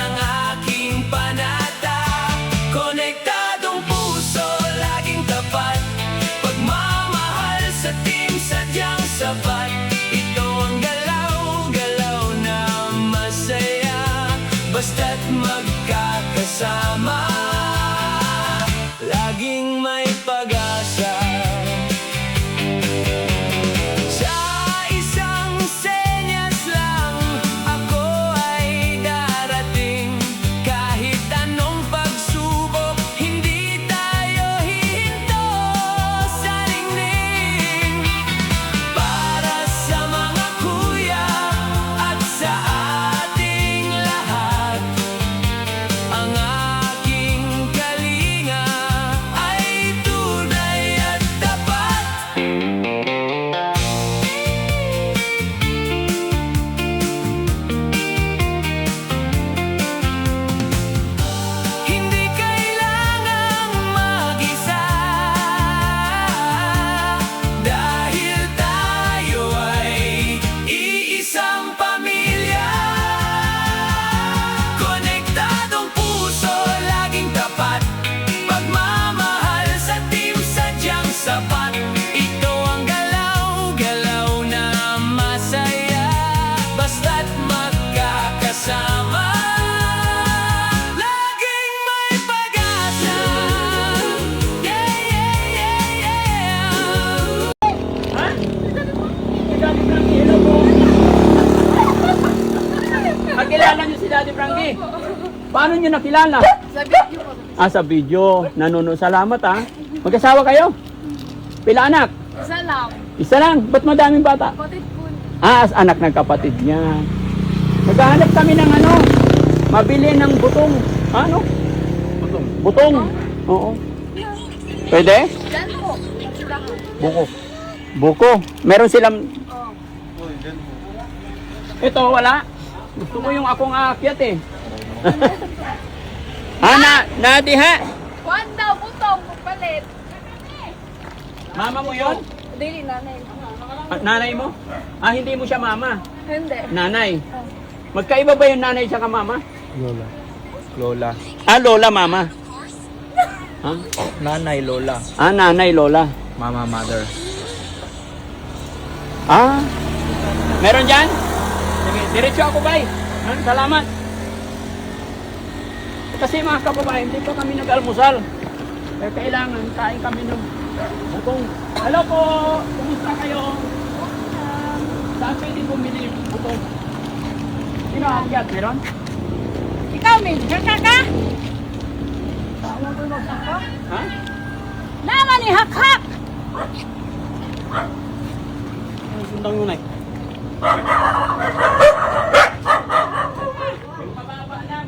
ng aking panata. Konektadong puso, laging tapat. Pagmamahal sa team, sadyang sapat. Ito ang galaw-galaw na masaya. Basta't magkakasama, laging may pag-asa. Sa isang senyas lang, ako ay darating. Kahit anong pagsubok, hindi tayo hihinto sa ningning. Para sa mga kuya at sa ating lahat, ang aking kalinga ay tunay at tapat. Hindi kailangang mag-isa, dahil tayo ay iisang pamilya. Konektadong puso, laging tapat. Pagmamahal sa team, sadyang sapat. Ito ang galaw-galaw na masaya. Basta't magkakasama, laging may pag-asa. Yeah, yeah, yeah, yeah. Ha? Si Daddy Frankie, hello po. Nakilala niyo si Daddy Frankie? Paano niyo nakilala? Sa video po. Sa video. Nanonood. Salamat Magkasawa kayo? Pila anak? Isa lang. Isa lang. Ba't madaming bata? Kapatid po. Anak ng kapatid niya. Naghahanap kami ng mabili ng butong. Ano? Butong. Butong? Oo. Pwede? Yan po. Sila po. Buko. Buko. Meron silang... Oh. Ito, wala. Gusto ko yung akong aakyat eh. Nadiha. Juan daw, butong, papalit. Mama mo yon? Dili, nanay. Nanay mo? Hindi mo siya mama. Hindi. Nanay. Magkaiba ba yung nanay sa mama? Lola. Lola. Lola, mama. Nanay, Lola. Nanay, lola. Mama, mother. Meron dyan? Sige, diretso ako bay. Salamat. Kasi mga kababayan, hindi pa kami nag-almusal. Kaya kailangan, kain kami ng butong. Hello po! Kumusta kayo? Saan pwede bumili ng butong? Sino aakyat? Meron? Ikaw, Min. Hakaka? Ha? Naman ni Hakak! Sundang yun ay. Pababa lang.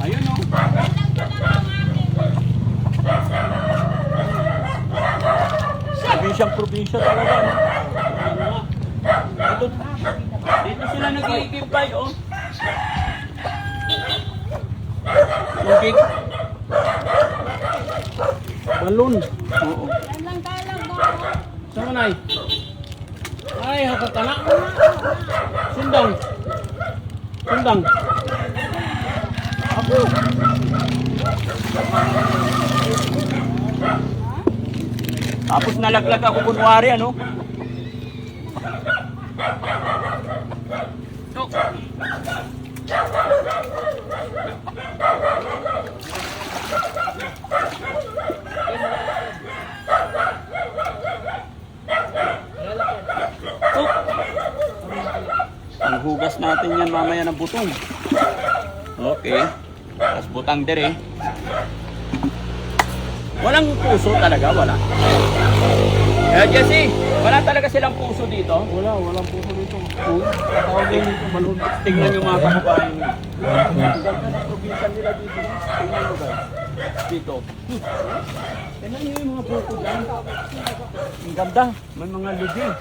Ayun o. Probinsya talaga. Dito sila nag-iigimpay oh. Tubig. Balon. Oo. Saan man ay? Ay, hakatala. Sundang. Sundang. Ako. Tapos nalaglag ako kunwari ano? Tok. Ang hugas natin yan mamaya ng butong. Okay. Tapos butang dire. Walang puso talaga, wala. Jesse, wala talaga silang puso dito? Walang puso dito. Tawag din dito, balon. Tingnan nyo mga kababayan nyo. Ang ganda ng probinsya nila dito. Tingnan nyo guys. Dito. Tingnan nyo yung mga puso dyan. Ang ganda. May mga libing.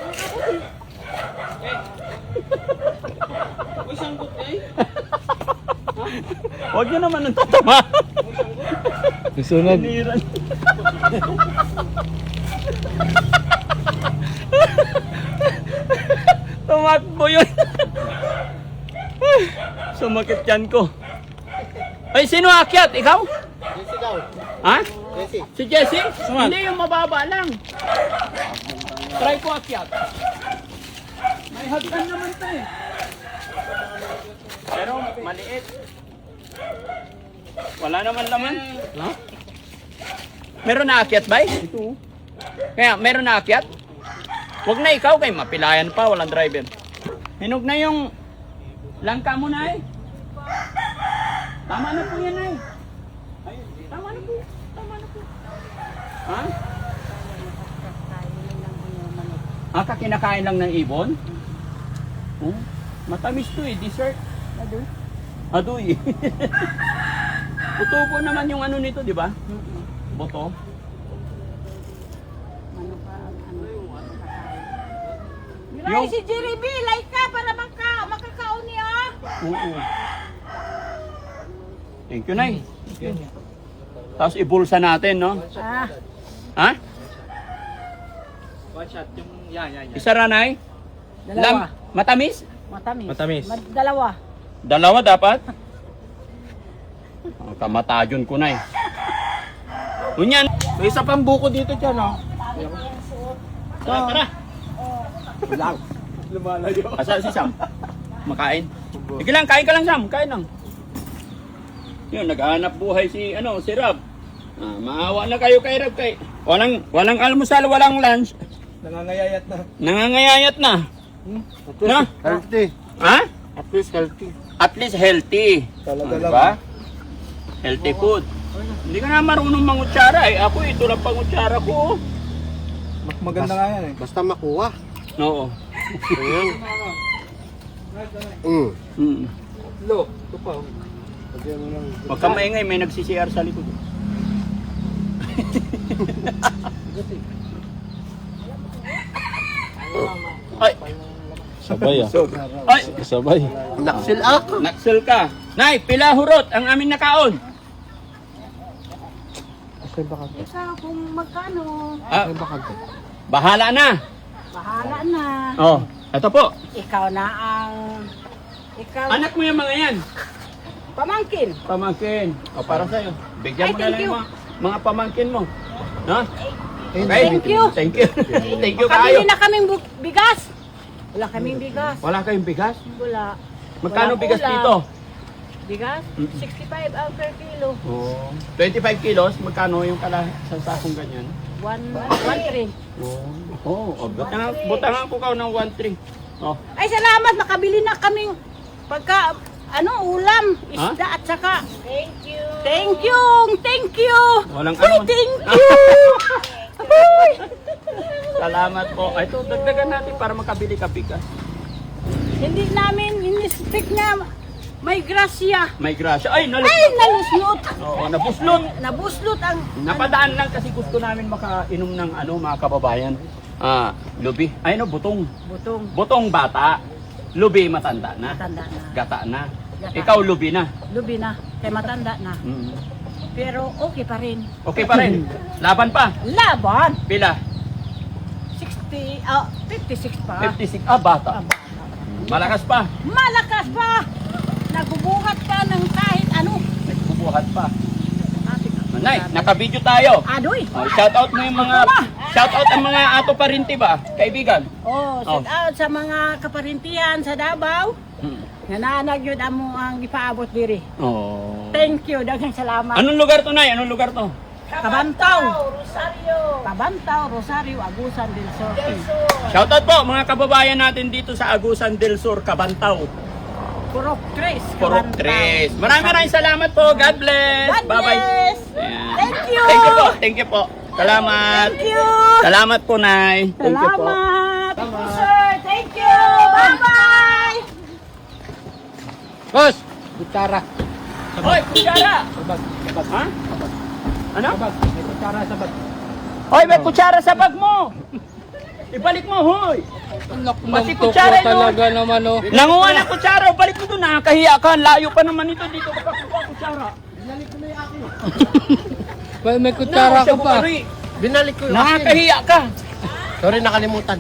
Uy, sanggot eh. Huwag nyo naman ang tatama. Susunod. tumakbo yun. Sumakit yan ko. Ay, sino akyat? Ikaw? Jesse daw. Ha? Jesse. Si Jessie? Hindi, yung mababa lang. Try ko akyat. May hagdan naman to eh. Pero maliit. Wala naman laman. Ha? Meron na akyat ba? Ito. Kaya, meron na akyat? Huwag na ikaw kay mapilayan pa, walang driver. Hinog na yung langka mo na eh. Tama na po yan eh. Ay, tama na po. Tama na po. Ha? Kinakain lang ng ibon? Oh, matamis to eh, dessert. Adoy. Adoy. Utubo naman yung ano nito, di ba? Boto. Miray si Jerry B, like ka para makakaon niya. Oo. Thank you, Nay. Tapos ibulsa natin, no? Ah, Ha? One shot yung yan. Isa ra, Nay? dalawa. Matamis? Matamis. Matamis. Dalawa. Dalawa dapat? Ang kamatajon ko, Nay. Unyan. May isa pang buko dito dyan, oh. Tara, tara. Lang. Lumalayo. Asa si Sam? Makain. Sige lang, kain ka lang, Sam. Kain lang. Yun, naghahanap buhay si, si Rob. Maawa na kayo kay Rob. Walang almusal, walang lunch. Nangangayayat na. Nangangayayat na. No? Healthy. Ha? At least healthy. At least healthy. Talaga lang. Diba? Healthy food. Hindi ka na marunong mangutsara eh. Ako, ito lang pangutsara ko. Maganda nga yan eh. Basta makuha. Oo. Ayan. Mm. Lo, ito pa. Pwede ano lang. Huwag ka maingay, may nagsi-CR sa likod. Ay! Sabay ah. Ay! Sabay. Naksil ako. Naksel ka. Nay, pila hurot ang aming nakaon. Kasi baka. Ikaw kung magkano, Ah, Baka. bahala na. bahala na. Oh, ito po. Ikaw na ang... Ikaw, Anak mo yung mga yan. pamangkin. Pamangkin. O, para sa'yo. Bigyan Ay, mo na thank lang you. yung mga pamangkin mo. No? Okay? Thank you. Thank you. Thank you Makabili kayo. na kaming bigas. Wala kaming bigas. Wala kayong bigas? Wala. Magkano Walang bigas ulam. dito? Bigas? Mm. 65 ang per kilo. Oh. 25 kilos, magkano yung sa sakong ganyan? 1.3. Butangan ko ka ng 1.3. Oh. Ay, salamat. Makabili na kaming ulam, isda at saka. Thank you. Thank you. Thank you. Walang Uy, ano. thank you. Uy. Salamat po. Ay, ito, dagdagan natin para makabili ka bigas. Hindi namin in-expect na may grasya. May grasya. Ay, Ay, naluslot. Oo, nabuslot. Nabuslot ang... Napadaan lang kasi gusto namin makainom ng mga kababayan. Lubi. Ay, butong. Butong. Butong bata. Lubi, matanda na. Matanda na. Gata na. Gata. Ikaw, lubi na. Lubi na. Kaya matanda na. Mm. Pero okay pa rin. Okay pa rin. Laban pa. Laban. Pila? 56 pa. 56. Bata. Malakas pa. Malakas pa. Nagbubuhat pa ng kahit ano. Nagbubuhat pa. Nay, naka-video tayo. Adoy. Shout out mo yung mga ang mga ato parinti ba? Kaibigan. Oh, shout out sa mga kaparintihan sa Davao. Nananag yun amo ang ipaabot diri. Oh. Thank you, daghang salamat. Anong lugar to, Nay? Anong lugar to? Kabantaw, Rosario. Kabantaw, Rosario, Agusan del Sur. Shout out po mga kababayan natin dito sa Agusan del Sur, Cabantaw. Purok Tres. Purok Tres. Maraming salamat po. God bless. God Bye-bye. bless. Ayan. Thank you. Thank you po. Thank you po. Salamat. Thank you. Salamat po, Nay. Thank you po. Salamat. Sir, thank you. Bye-bye. Boss! Kutsara. Hoy, kutsara. Sabag. Sabag. Ha? Ano? Sabag. May kutsara sa bag. Hoy, may kutsara sa bag mo. Ibalik mo, hoy. Pati kutsara talaga naman, oh. Nanguha ng kutsara. Balik mo doon. Nakakahiya ka. Layo pa naman ito. Dito ka pa kuha kutsara. May kutsara ka pa. Bukari. Binalik ko yung akin. Nakakahiya ka. Sorry, nakalimutan.